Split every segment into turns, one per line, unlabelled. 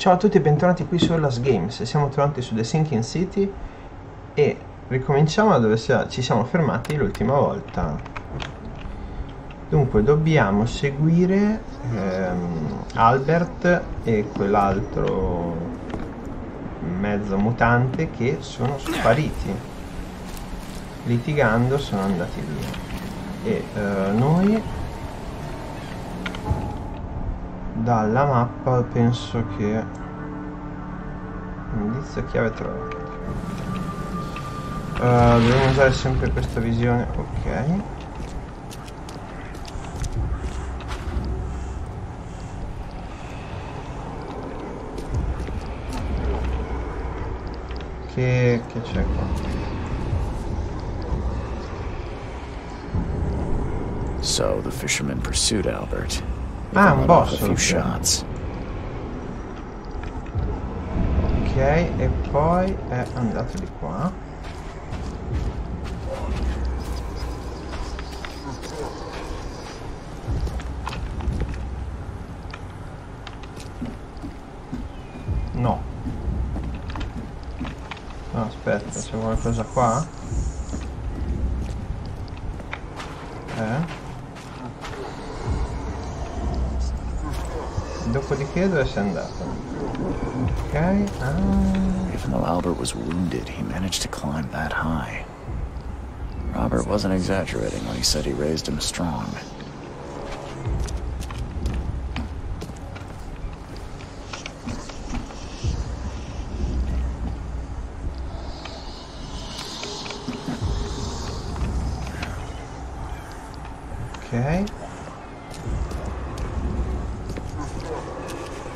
Ciao a tutti e bentornati qui su Orla Games. Siamo tornati su The Sinking City e ricominciamo da dove ci siamo fermati l'ultima volta. Dunque dobbiamo seguire Albert e quell'altro mezzo mutante che sono spariti. Litigando sono andati via e noi dalla mappa penso che indizio chiave trovato. Dobbiamo usare sempre questa visione, ok. Che c'è qua?
So the fisherman pursued Albert.
Ah, un boss.
A few shots.
Ok, e poi è andato di qua. No. No, aspetta, c'è qualcosa qua? Dopodiché dove sei andato? Ok,
Even though Albert was wounded, he managed to climb that high. Robert wasn't exaggerating when he said he raised him strong.
Ok.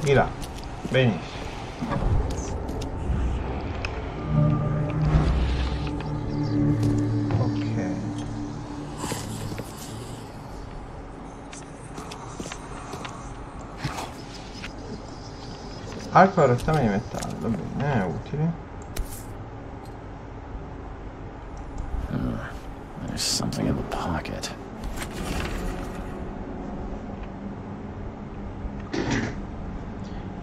Di là. Benissimo. Ok. Arco a rottame di metallo, bene, è utile.
There's something in the pocket.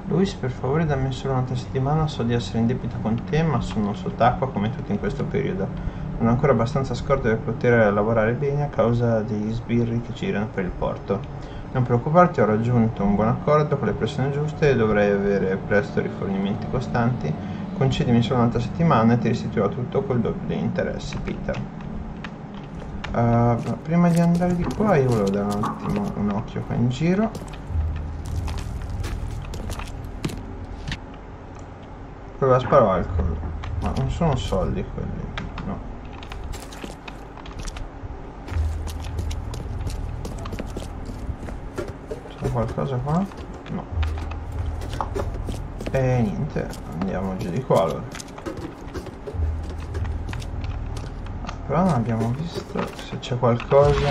Luis, per favore dammi solo un'altra settimana, so di essere in debito con te, ma sono sott'acqua come tutti in questo periodo. Non ho ancora abbastanza scorte per poter lavorare bene a causa degli sbirri che girano per il porto. Non preoccuparti, ho raggiunto un buon accordo con le persone giuste e dovrei avere presto rifornimenti costanti. Concedimi solo un'altra settimana e ti restituirò tutto col doppio degli interessi, Peter. Prima di andare di qua io volevo dare un attimo un occhio qua in giro. Quello da sparo alcol, ma non sono soldi quelli, no. C'è qualcosa qua? No. E niente, andiamo giù di qua allora. Però non abbiamo visto se c'è qualcosa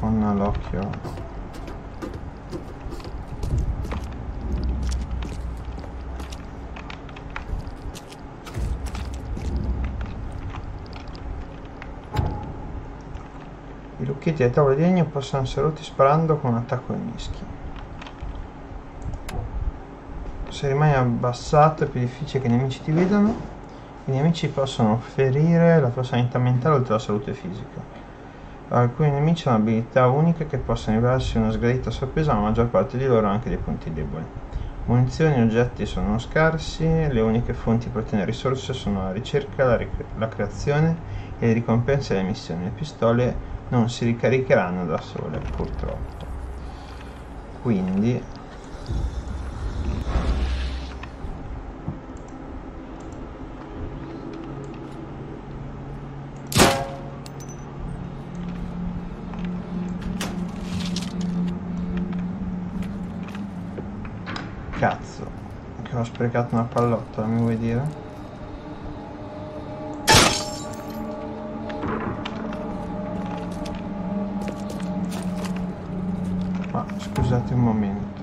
con l'occhio. I lucchetti ai tavoli di legno possono essere rotti sparando con un attacco ai mischi. Se rimani abbassato è più difficile che i nemici ti vedano. I nemici possono ferire la tua sanità mentale oltre alla salute fisica. Alcuni nemici hanno abilità uniche che possono rivelarsi una sgradita sorpresa, ma la maggior parte di loro ha anche dei punti deboli. Munizioni e oggetti sono scarsi, le uniche fonti per ottenere risorse sono la ricerca, la creazione e le ricompense delle missioni. Le pistole non si ricaricheranno da sole, purtroppo. Quindi cazzo, che ho sprecato una pallottola, mi vuoi dire? Scusate un momento.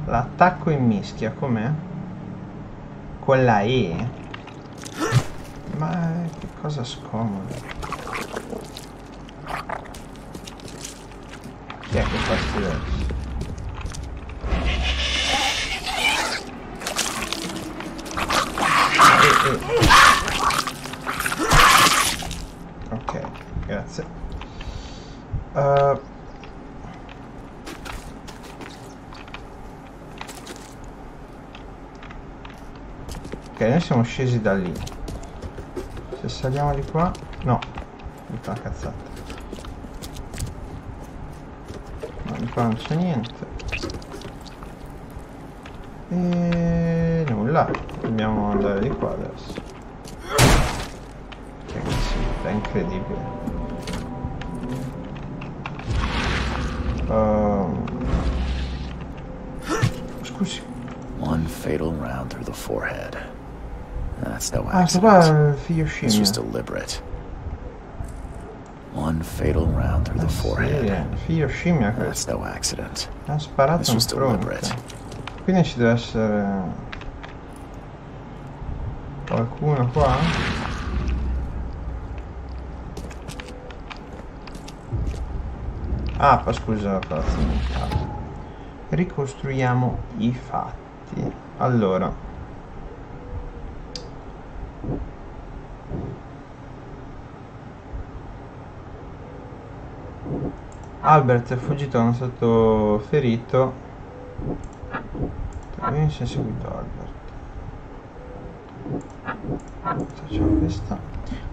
L'attacco in mischia com'è? Con la E? Ma che cosa scomoda. Chi è che fa sti versi? Ok, grazie. Ok, noi siamo scesi da lì. Se saliamo di qua... No, di qua cazzata. No, di qua non c'è niente. E nulla. Dobbiamo andare di qua adesso. Che è incredibile. Scusi.
One fatal round through the forehead. That's no
Questo qua è
accident.
il figlio
This was
scimmia.
deliberate. One fatal round through the
Sì,
forehead.
è il figlio scimmia
That's
questo.
no accident.
Ha sparato
This
in
was deliberate.
fronte. Quindi ci deve essere... qualcuno qua? Ah, scusa, palazzo mentale. Ricostruiamo i fatti. Allora. Albert è fuggito, non è stato ferito. Vieni si è seguito Albert. Facciamo questa.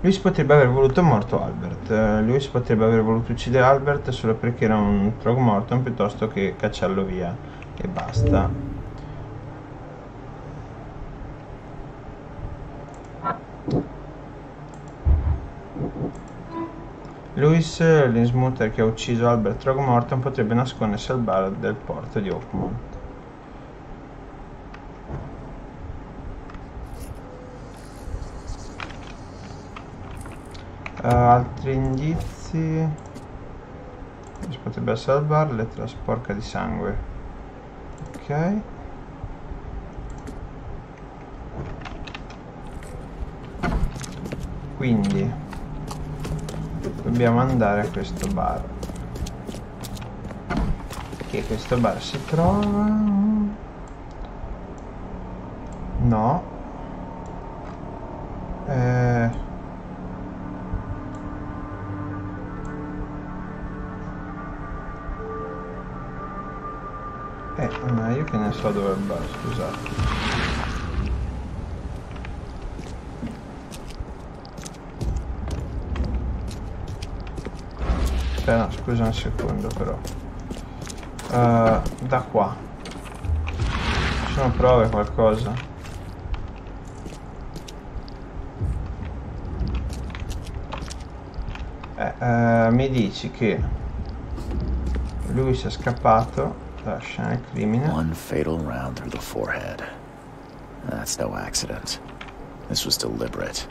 Lui si potrebbe aver voluto morto Albert. Lui si potrebbe aver voluto uccidere Albert solo perché era un Trog Morton piuttosto che cacciarlo via. E basta. Louis, l'insmuter che ha ucciso Albert Trogmorton, potrebbe nascondersi al bar del porto di Oakmont. Altri indizi. Potrebbe essere al bar, lettera sporca di sangue. Ok. Quindi dobbiamo andare a questo bar. Che questo bar si trova? No. Ma io che ne so dove è il bar, scusate. No, scusa un secondo però. Da qua. Ci sono prove, qualcosa? Mi dici che lui si è scappato dalla scena del crimine.
One fatal round through the forehead. That's no accident. This was deliberate.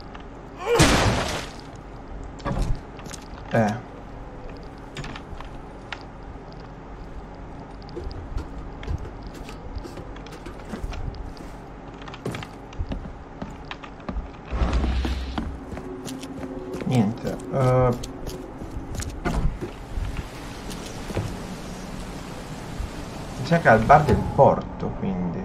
Niente. Mi sa che è al bar del porto, quindi.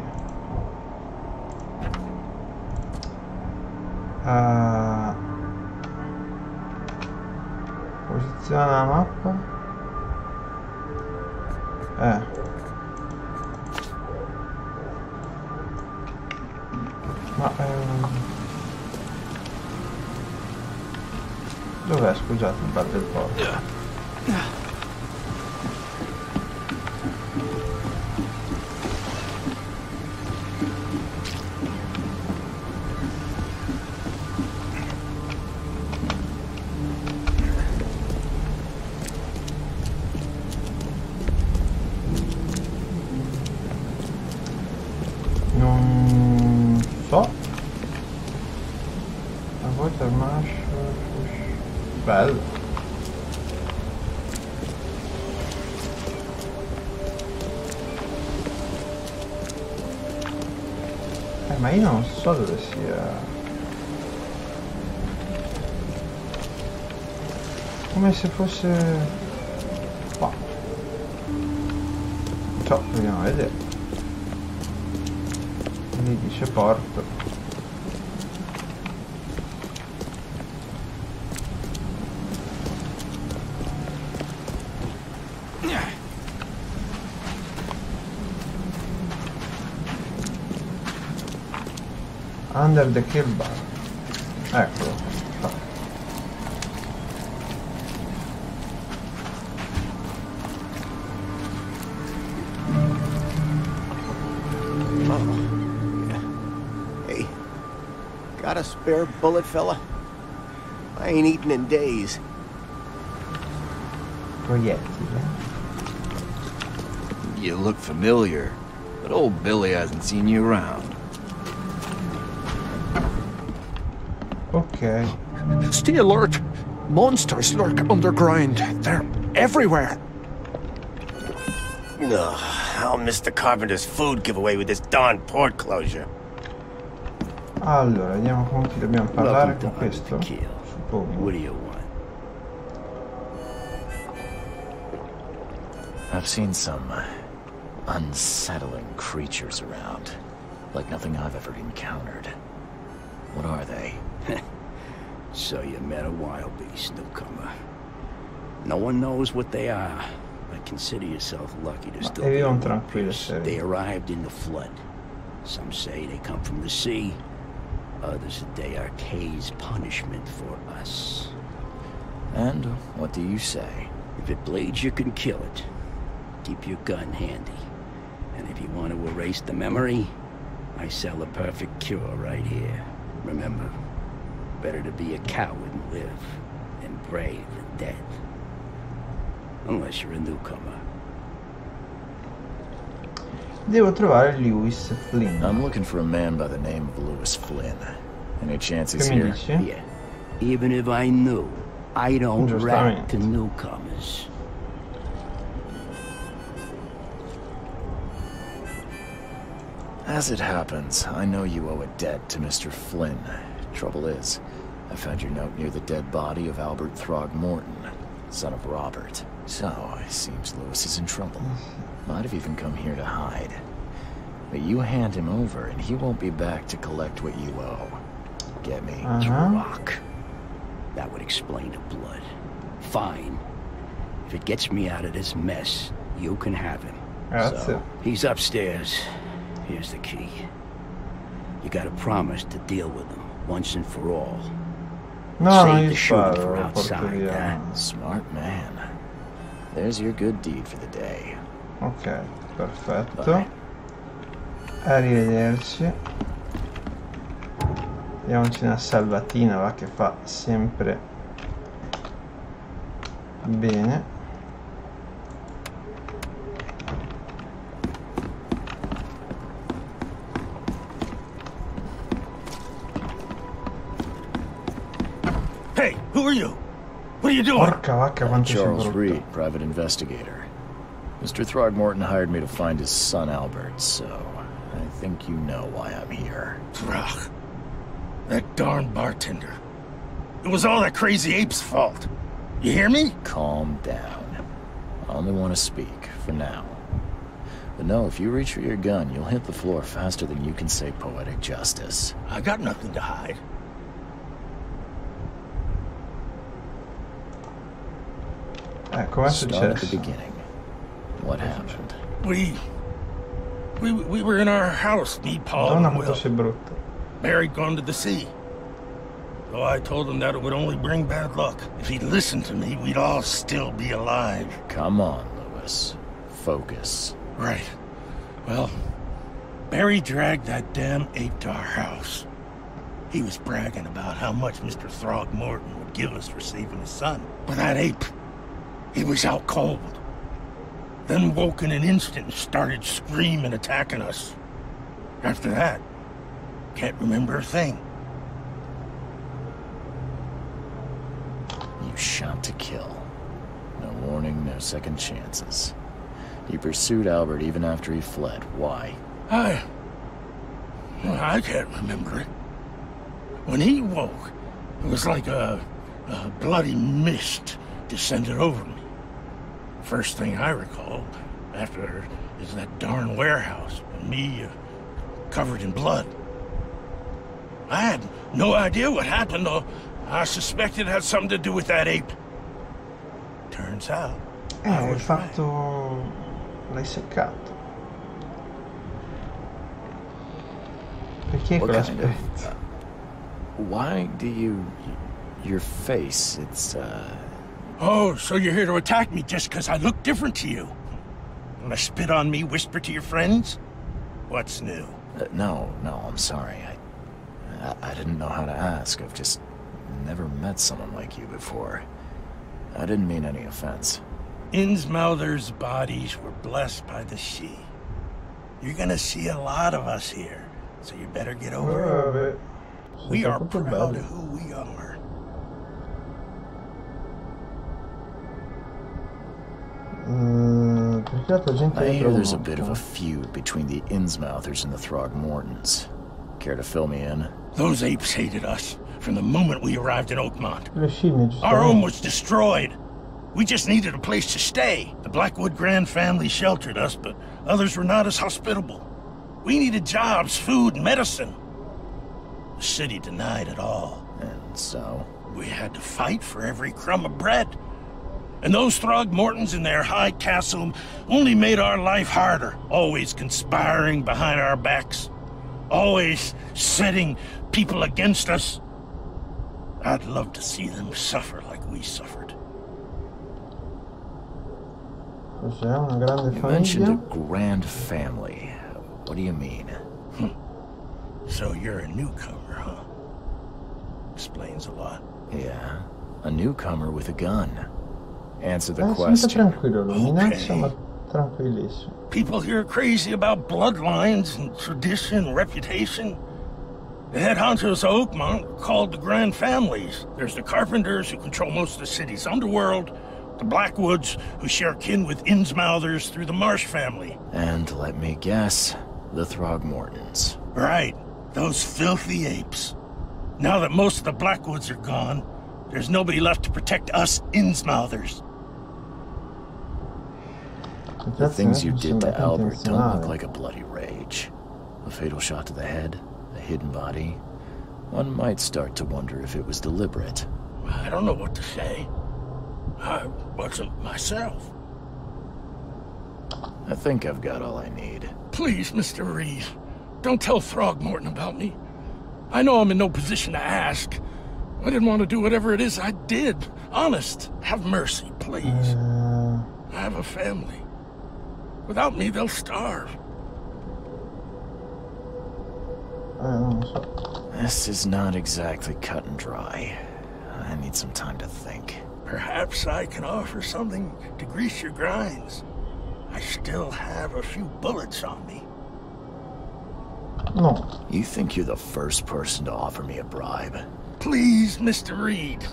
Posiziona la mappa. Ma dov'è, scusate, il bar del porto? Non so. A volte il mash. Bello. Ma io non so dove sia. Come se fosse qua. Non so, proviamo a vedere. Lì dice porto. Under the kill bar. Eccolo.
Hey, got a spare bullet, fella? I ain't eaten in days.
Proiettile.
You look familiar, but old Billy hasn't seen you around.
Ok.
Stay alert! Monsters lurk underground. They're everywhere.
Ugh, I'll miss the carpenter's food giveaway with this darn port closure.
Allora, vediamo con chi dobbiamo parlare con questo.
What
Suppongo.
do you want?
I've seen some unsettling creatures around, like nothing I've ever encountered. What are they?
So you met a wild beast, newcomer. No one knows what they are, but consider yourself lucky to still be
vivono
in one
tranquilli,
piece.
serio.
They arrived in the flood. Some say they come from the sea. Others that they are Kay's punishment for us.
And what do you say?
If it bleeds, you can kill it. Keep your gun handy. And if you want to erase the memory, I sell a perfect cure right here. Remember, better to be a coward and live, than brave and dead. Unless you're a newcomer.
Devo trovare Lewis Flynn.
I'm looking for a man by the name of Lewis Flynn. Any chance he's
Che mi
here?
dici?
Yeah. Even if I knew, I don't rat
Giustamente.
to newcomers.
As it happens, I know you owe a debt to Mr. Flynn. Trouble is, I found your note near the dead body of Albert Throgmorton, son of Robert. So, it seems Lewis is in trouble. Might have even come here to hide. But you hand him over, and he won't be back to collect what you owe. Get me?
Rock. That would explain the blood. Fine. If it gets me out of this mess, you can have him.
Grazie.
So, he's upstairs. Here's the key. You gotta promise to deal with him once and for all.
No,
Save
non gli
the shooting
sparo,
for
lo porto
outside,
via.
Smart man. There's your good deed for the day.
Ok, perfetto.
Bye.
Arrivederci. Diamoci una salvatina, va, che fa sempre bene.
Hey, who are you? What are you doing?
Porca vacca, quanto sei
Charles
brutto.
Reed, private investigator. Mr. Throgmorton hired me to find his son Albert, so I think you know why I'm here.
Throg. That darn bartender. It was all that crazy ape's fault. You hear me?
Calm down. I only want to speak, for now. But no, if you reach for your gun, you'll hit the floor faster than you can say poetic justice.
I got nothing to hide.
Ecco, è
Start at the
successo.
beginning. What happened?
We were in our house, me, Paul,
Madonna
and
quanto
Will.
sei brutto.
Barry'd gone to the sea. So I told him that it would only bring bad luck. If he'd listened to me, we'd all still be alive.
Come on, Lewis. Focus.
Right. Well, Barry dragged that damn ape to our house. He was bragging about how much Mr. Throgmorton would give us for saving his son. But that ape, he was out cold. Then woke in an instant and started screaming, attacking us. After that, can't remember a thing.
You shot to kill. No warning, no second chances. You pursued Albert even after he fled. Why?
I can't remember it. When he woke, it was like a bloody mist descended over me. First thing I recall after is that darn warehouse, and me covered in blood. I had no idea what happened, though. I suspected it had something to do with that ape. Turns out, I
Hai
was right.
fatto... L'hai seccato. Perché
What kind
quell'aspetto?
of... why do you... your face, it's,
Oh, so you're here to attack me just because I look different to you? Wanna spit on me, whisper to your friends? What's new?
no, I'm sorry. I didn't know how to ask. I've just never met someone like you before. I didn't mean any offense.
Innsmouther's bodies were blessed by the sea. You're gonna see a lot of us here, so you better get over it.
Vabbè.
We
Sembra
are
proprio
proud
bello.
of who we are.
Perché l'altra gente
I
è
hear there's a
morta?
bit of a feud between the Innsmouthers and the Throgmortons. Care to fill me in?
Those apes hated us from the moment we arrived in Oakmont.
Le scimmie,
Our home
giustamente.
was destroyed. We just needed a place to stay. The Blackwood Grand family sheltered us, but others were not as hospitable. We needed jobs, food, medicine. The city denied it all.
And so...
We had to fight for every crumb of bread. And those Throgmortons in their high castle only made our life harder, always conspiring behind our backs, always setting people against us. I'd love to see them suffer like we suffered.
Cos'è? Una grande
You mentioned a
famiglia?
grand family. What do you mean?
So you're a newcomer, huh? Explains a lot.
Yeah, a newcomer with a gun. Answer the
Sempre
question.
tranquillo, lui minaccia ma tranquillissimo.
People here are crazy about bloodlines and tradition and reputation. The head honchos of Oakmont are called the Grand Families. There's the Carpenters, who control most of the city's underworld, the Blackwoods, who share kin with Innsmouthers through the Marsh family.
And let me guess, the Throgmortons.
Right, those filthy apes. Now that most of the Blackwoods are gone, there's nobody left to protect us Innsmouthers.
The things you
Mi
did
sembra
to
che
Albert don't look
intenzionale.
like a bloody rage. A fatal shot to the head, a hidden body. One might start to wonder if it was deliberate.
I don't know what to say. I wasn't myself.
I think I've got all I need.
Please, Mr. Reed, don't tell Throgmorton about me. I know I'm in no position to ask. I didn't want to do whatever it is I did. Honest, have mercy, please. I have a family. Without me, they'll starve.
Non lo so.
This is not exactly cut and dry. I need some time to think.
Perhaps I can offer something to grease your grinds. I still have a few bullets on me.
No.
You think you're the first person to offer me a bribe?
Please, Mr. Reed.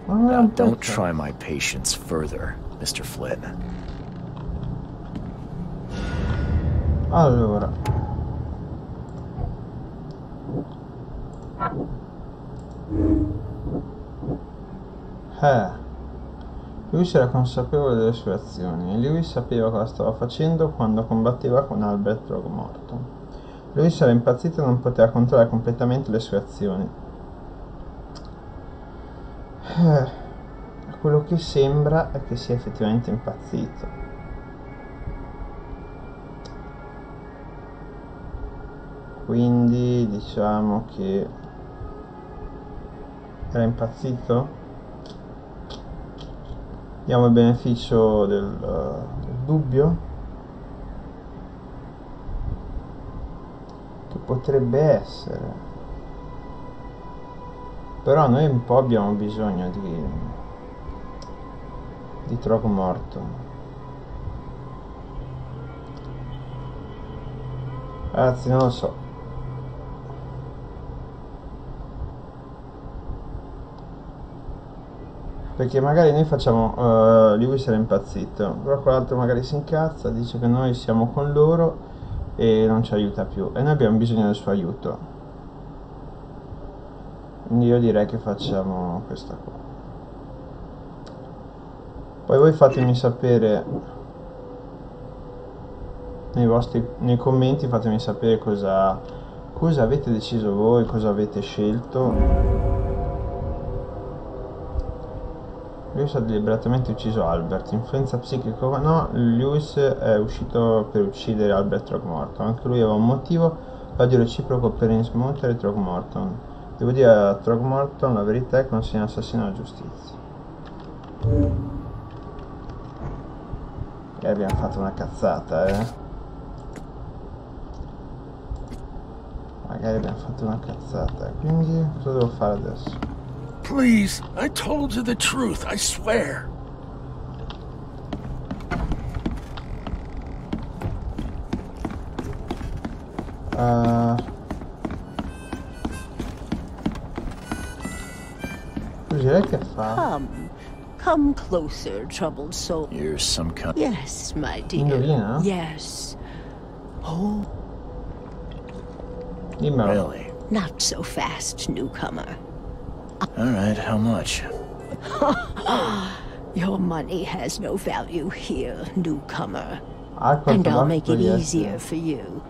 Ma non è
Now,
un
don't
pezzo.
try my patience further, Mr. Flynn.
Allora. Lewis era consapevole delle sue azioni e Lewis sapeva cosa stava facendo quando combatteva con Albert Throgmorton. Lewis era impazzito e non poteva controllare completamente le sue azioni. Quello che sembra è che sia effettivamente impazzito. Quindi diciamo che era impazzito? Diamo il beneficio del dubbio? Che potrebbe essere. Però noi un po' abbiamo bisogno di Throgmorton. Ragazzi, non lo so. Perché magari noi facciamo Lewis era impazzito, però quell'altro magari si incazza, dice che noi siamo con loro e non ci aiuta più e noi abbiamo bisogno del suo aiuto. Quindi io direi che facciamo questa qua. Poi voi fatemi sapere nei commenti, fatemi sapere cosa avete deciso voi, cosa avete scelto. Lewis ha deliberatamente ucciso Albert. Influenza psichica? No, Lewis è uscito per uccidere Albert Throgmorton. Anche lui aveva un motivo. Odio reciproco per Innsmouth e Throgmorton. Devo dire a Throgmorton la verità e consegna l'assassino alla giustizia. E abbiamo fatto una cazzata, Magari abbiamo fatto una cazzata, quindi cosa devo fare adesso?
Please, I told you the truth, I swear.
Così lei che fa?
Come closer, troubled soul.
You're some kind.
Yes, my dear.
Indovina?
Yes. Oh,
Dimmelo.
Really?
not so fast, newcomer.
Alright, how much?
Your money has no value here, newcomer.
Ah,
And
quanto
I'll
va
make it
proiettile?
easier for you.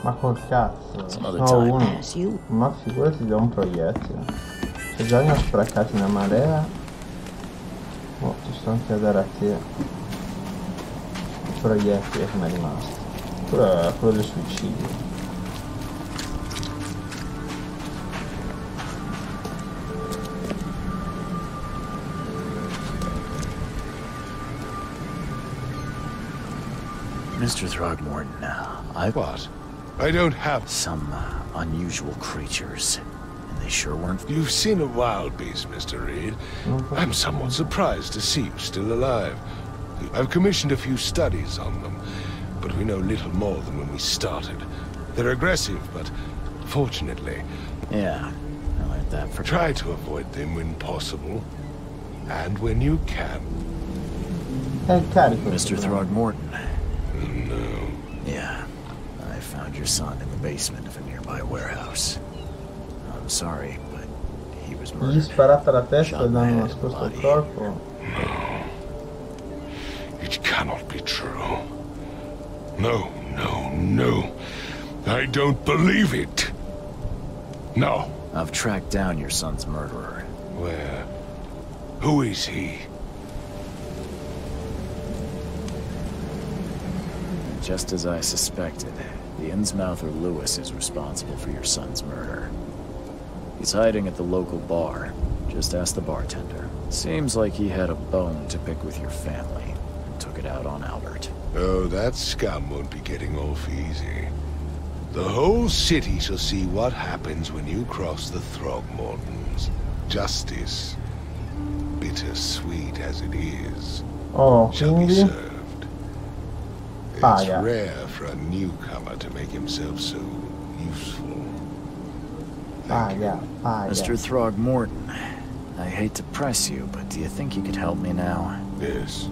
Ma col cazzo.
Some other
No,
time.
uno.
As you
Ma figurati da un proiettile. Se già ne ho sprecati una marea. Oh, ti sto anche a dare a te. Il proiettile che mi è rimasto. Quello del suicidio.
Mr. Throgmorton,
What? I don't have...
some unusual creatures. And they sure weren't...
You've seen a wild beast, Mr. Reed. I'm somewhat surprised to see you still alive. I've commissioned a few studies on them, but we know little more than when we started. They're aggressive, but fortunately...
Yeah, I learned that for...
Try to avoid them when possible, and when you can.
È il carico.
Mr. Throgmorton.
No.
Yeah, I found your son in the basement of a nearby warehouse. I'm sorry, but he was
Gli
murdered.
sparata alla testa
Shot
e
in the
l'hanno
head,
nascosto al
body.
corpo.
It cannot be true. No, no, no. I don't believe it. No.
I've tracked down your son's murderer.
Where? Who is he?
Just as I suspected, the Innsmouther Lewis is responsible for your son's murder. He's hiding at the local bar. Just ask the bartender. Seems like he had a bone to pick with your family, and took it out on Albert.
Oh, that scum won't be getting off easy. The whole city shall see what happens when you cross the Throgmortons. Justice, bittersweet as it is,
Oh,
shall be
quindi
served. It's
paga.
rare for a newcomer to make himself so useful.
Paga.
Mr. Throgmorton, I hate to press you, but do you think you could help me now?
Yes,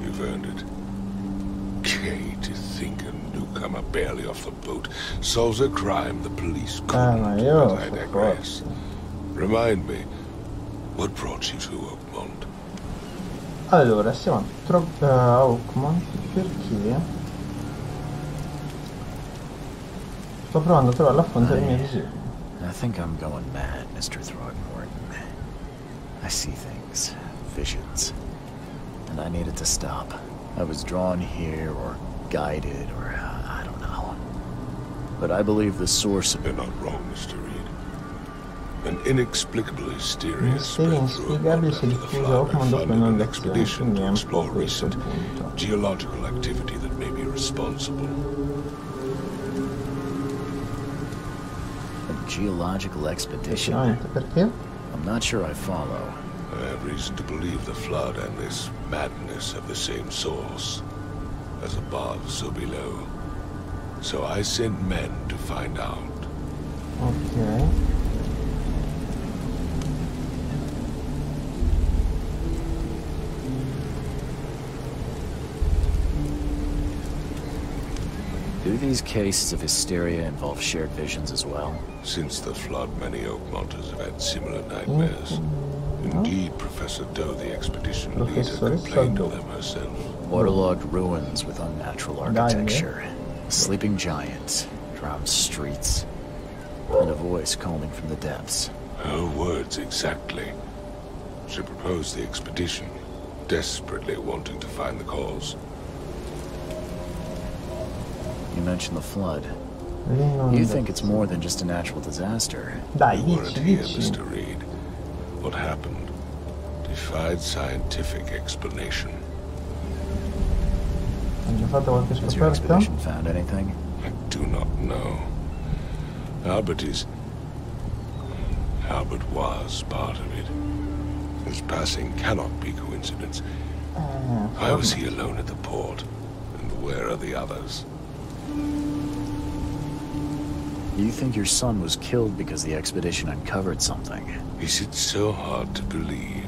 you've earned it. Okay, to think a newcomer barely off the boat solves a crime the police couldn't.
Ma io
But I
so
digress.
forte.
Remind me, what brought you to Oakmont?
Allora, siamo a Oakmont perché sto provando a trovare la fonte delle mie visioni.
I think I'm going mad, Mr. Throgmorton. I see things, visions, and I needed to stop. I was drawn here, or guided, or I don't know. But I believe the source of...
You're not wrong, Mr. Reed. An inexplicable hysteria
Misteri
spread through
inspiegabili
Orla
si è
after the
diffuso a
Flood
Oakmont dopo
funded an
un'azione,
expedition
quindi
to
è un po'
explore
questo il
recent
punto.
geological activity that may be responsible.
a geological expedition?
Effettivamente, perché?
I'm not sure I follow.
I have reason to believe the Flood and this madness have the same source. As above, so below. So I sent men to find out.
Ok.
Do these cases of hysteria involve shared visions as well?
Since the Flood, many Oakmonters have had similar nightmares. Indeed, Professor Doe, the expedition leader, complained of them herself.
Waterlogged ruins with unnatural architecture, sleeping giants, drowned streets, and a voice calling from the depths.
Her words exactly. She proposed the expedition, desperately wanting to find the cause.
You mentioned the Flood. You think it's more than just a natural disaster?
Dai,
You weren't
dici,
here,
dici.
Mr. Reed. What happened defied scientific explanation.
Hai già fatto qualche
Has your
scoperta?
expedition found anything?
I do not know. Albert was part of it. His passing cannot be coincidence. Why was he alone at the port? And where are the others?
You think your son was killed because the expedition uncovered something?
Is it so hard to believe?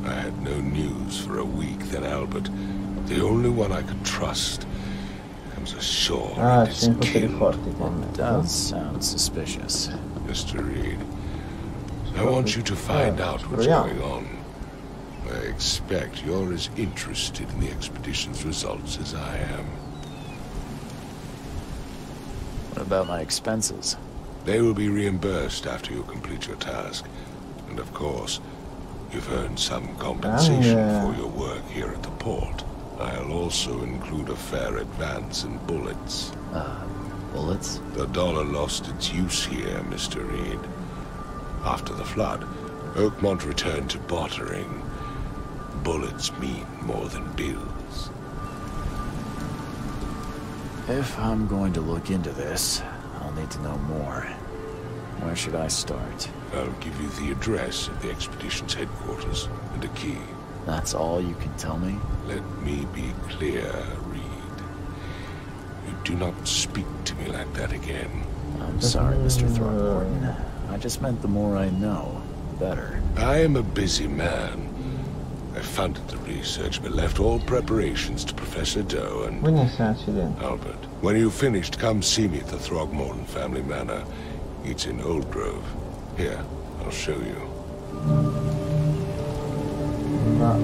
I had no news for a week, then Albert, the only one I could trust, comes ashore
Ah,
and is
5 poteri
killed.
forti con me.
Does sound suspicious.
Mr. Reed, I want you to find out what's going on. I expect you're as interested in the expedition's results as I am.
What about my expenses?
They will be reimbursed after you complete your task. And of course, you've earned some compensation for your work here at the port. I'll also include a fair advance in bullets.
Bullets?
The dollar lost its use here, Mr. Reed. After the flood, Oakmont returned to bartering. Bullets mean more than bills.
If I'm going to look into this, I'll need to know more. Where should I start?
I'll give you the address of the expedition's headquarters and a key.
That's all you can tell me?
Let me be clear, Reed. You do not speak to me like that again.
I'm sorry, Mr. Throckmorton. I just meant the more I know, the better.
I am a busy man. I funded the research, but left all preparations to Professor Doe and
Quindi sei un accidente.
Albert. When you've finished, come see me at the Throgmorton family manor. It's in Old Grove. Here, I'll show you.
Ma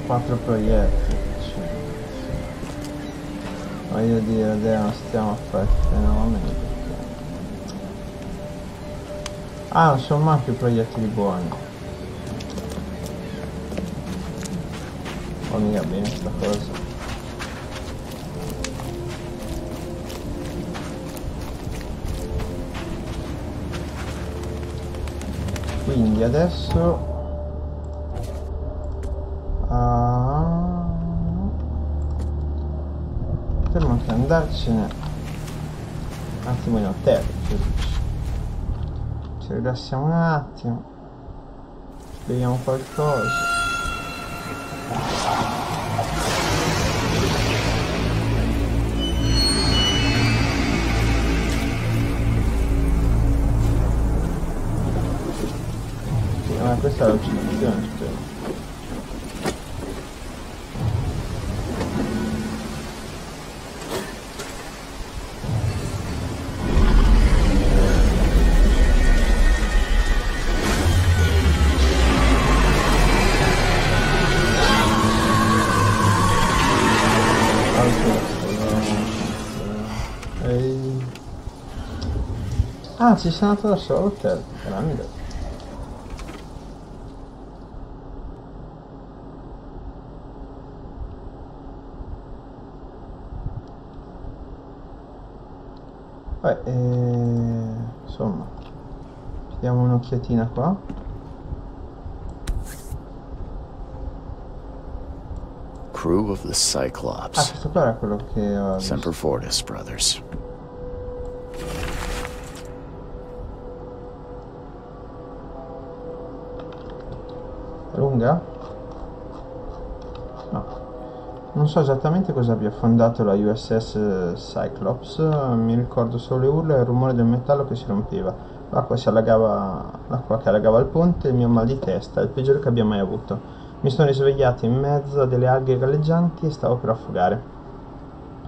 4 proiettili. Voglio dire, adesso non stiamo a fare fenomeni perché... Ah, non sono mai più proiettili buoni. Oh, mica bene sta cosa. Quindi adesso potremmo anche andarcene un attimo in hotel, ci rilassiamo un attimo, beviamo qualcosa. Ma questa è l'allucinazione, spero. Ah, ci sono andato da solo all'hotel, grande. Insomma, ci diamo un'occhiatina qua.
Crew of the
Ah,
Cyclops.
questo qua era quello che ho visto.
Semper Fortis, brothers.
È lunga? No. Non so esattamente cosa abbia affondato la USS Cyclops, mi ricordo solo le urla e il rumore del metallo che si rompeva, l'acqua che allagava il ponte e il mio mal di testa, il peggiore che abbia mai avuto. Mi sono risvegliato in mezzo a delle alghe galleggianti e stavo per affogare.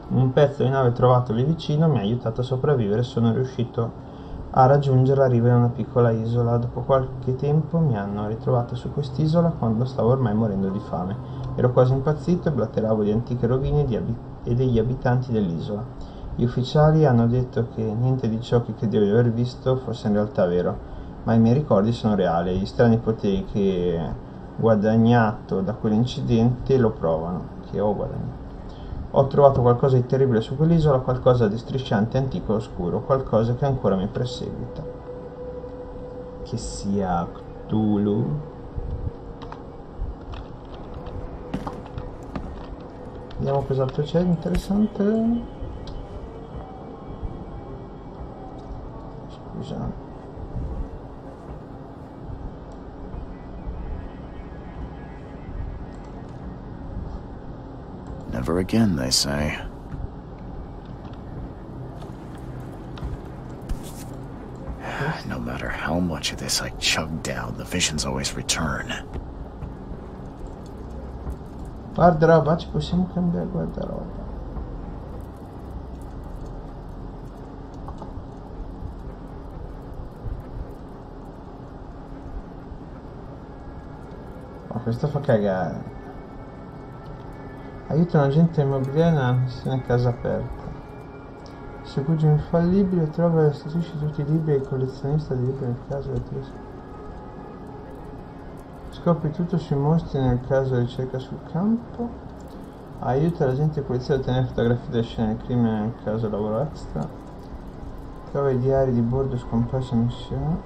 Un pezzo di nave trovato lì vicino mi ha aiutato a sopravvivere e sono riuscito a raggiungere la riva di una piccola isola. Dopo qualche tempo mi hanno ritrovato su quest'isola quando stavo ormai morendo di fame. Ero quasi impazzito e blatteravo di antiche rovine e degli abitanti dell'isola. Gli ufficiali hanno detto che niente di ciò che credevo di aver visto fosse in realtà vero, ma i miei ricordi sono reali. Gli strani poteri che ho guadagnato da quell'incidente lo provano, che ho guadagnato. Ho trovato qualcosa di terribile su quell'isola, qualcosa di strisciante, antico e oscuro, qualcosa che ancora mi perseguita. Che sia Cthulhu? Vediamo cos'altro c'è di interessante. Scusa.
Never again, they say. No matter how much of this I chug down, the visions always return.
Guardaroba, ci possiamo cambiare guardaroba. Ma questo fa cagare. Aiuta un agente immobiliare a una casa aperta. Segugi un infallibile, trova e restituisci tutti i libri ai collezionisti di libri nel caso del testo. Scopri tutto sui mostri nel caso di ricerca sul campo. Aiuta l'agente di polizia a ottenere fotografie delle scene del crimine nel caso lavoro extra. Trova i diari di bordo scomparsi in missione.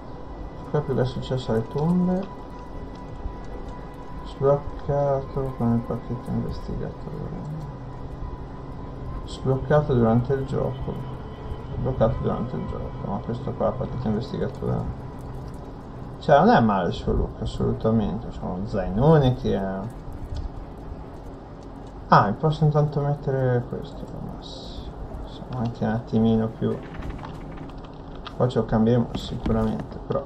Scopri cosa è successo alle tombe. Sbloccato con il pacchetto investigatore. Sbloccato durante il gioco. Sbloccato durante il gioco. Ma questo qua, pacchetto investigatore. Cioè, non è male il suo look, assolutamente. C'è uno zainone che è... Ah, mi posso intanto mettere questo. Ma siamo anche un attimino più... Poi ce lo cambieremo sicuramente, però...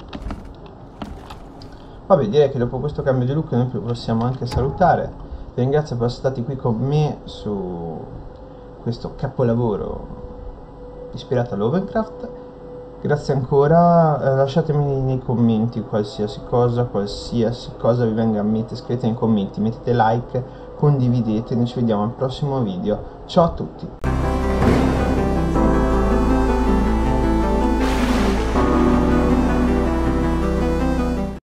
Vabbè, direi che dopo questo cambio di look noi possiamo anche salutare. Vi ringrazio per essere stati qui con me su questo capolavoro ispirato a Lovecraft. Grazie ancora, lasciatemi nei commenti qualsiasi cosa vi venga a mente, scrivete nei commenti, mettete like, condividete, noi ci vediamo al prossimo video. Ciao a tutti!